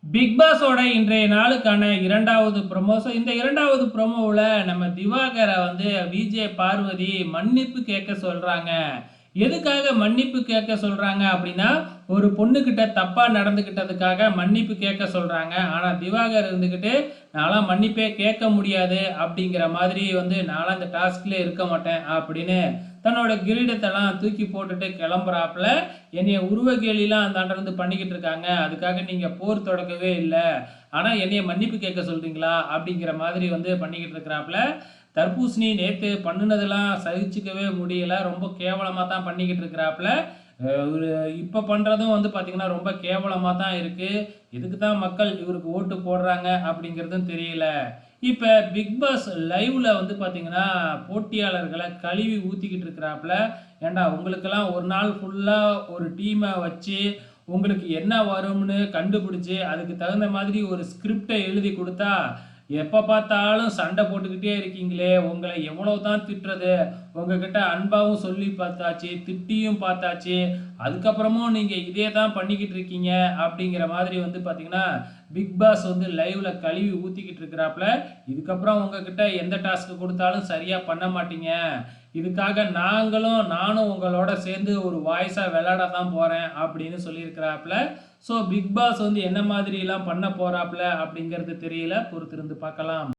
Big பாஸோட இன்றைய நாளுக்கான 2வது ப்ரோமோ. இந்த 2வது ப்ரோமோவுல நம்ம திவாகர விஜே பார்வதி மன்னிப்பு கேட்க சொல்றாங்க. எதுக்காக மன்னிப்பு கேட்க சொல்றாங்க அப்படின்னா, ஒரு பொண்ணுகிட்ட தப்பா நடந்துக்கிட்டதுக்காக மன்னிப்பு கேட்க சொல்றாங்க. ஆனா திவாகர் இருந்துகிட்டு, "நான்லாம் மன்னிப்பே கேட்க முடியாது" அப்படிங்கிற மாதிரி "நான்லாம் இந்த டாஸ்க்லயே இருக்க மாட்டேன்" அப்படின்னு தன்னோட கிரீடத்தெல்லாம் தூக்கி போட்டுட்டு கிளம்புறாப்புல. என்னைய உருவ கேலிலாம் அந்தாண்ட பண்ணிக்கிட்டு இருக்காங்க. அதுக்காக நீங்க போர் தொடக்கவே இல்ல. ஆனா என்னைய மன்னிப்பு கேட்க சொல்றீங்களா? அப்படிங்கிற மாதிரி பண்ணிக்கிட்டு இருக்கிறாப்புல. தர்பூசணி நேத்து பண்ணுனதெல்லாம் சகிச்சுக்கவே முடியல. ரொம்ப கேவலமா தான் பண்ணிக்கிட்டு இருக்கிறாப்புல. இவரு இப்ப பண்றதும் பார்த்தீங்கன்னா, ரொம்ப கேவலமா தான் இருக்கு. எதுக்கு தான் மக்கள் இவருக்கு ஓட்டு போடுறாங்க அப்படிங்கிறதும் தெரியல. இப்ப பிக் பாஸ் லைவ்ல பார்த்தீங்கன்னா, போட்டியாளர்கள கழுவி ஊத்திக்கிட்டு இருக்கிறாப்புல. ஏன்டா உங்களுக்கெல்லாம் ஒரு நாள் ஃபுல்லா ஒரு டீம வச்சு, உங்களுக்கு என்ன வரும்னு கண்டுபிடிச்சு, அதுக்கு தகுந்த மாதிரி ஒரு ஸ்கிரிப்ட எழுதி குடுத்தா, எப்ப பார்த்தாலும் சண்டை போட்டுக்கிட்டே இருக்கீங்களே! உங்கள எவ்வளவு தான் திட்டுறது? உங்ககிட்ட அன்பாவும் சொல்லி பார்த்தாச்சு, திட்டியும் பார்த்தாச்சு. அதுக்கப்புறமும் நீங்க இதே தான் பண்ணிக்கிட்டு இருக்கீங்க. அப்படிங்கிற மாதிரி பார்த்தீங்கன்னா, பிக் பாஸ் லைவ்ல கழுவி ஊத்திக்கிட்டு இருக்கிறாப்புல. இதுக்கப்புறம் உங்ககிட்ட எந்த டாஸ்க் குடுத்தாலும் சரியா பண்ண மாட்டீங்க. இதுக்காக நானும் உங்களோட சேர்ந்து ஒரு வாய்ஸா விளையாட தான் போறேன் அப்படின்னு சொல்லியிருக்கிறாப்புல. ஸோ பிக் பாஸ் என்ன மாதிரிலாம் பண்ண போறாப்புல அப்படிங்கிறது தெரியல. பொறுத்திருந்து பார்க்கலாம்.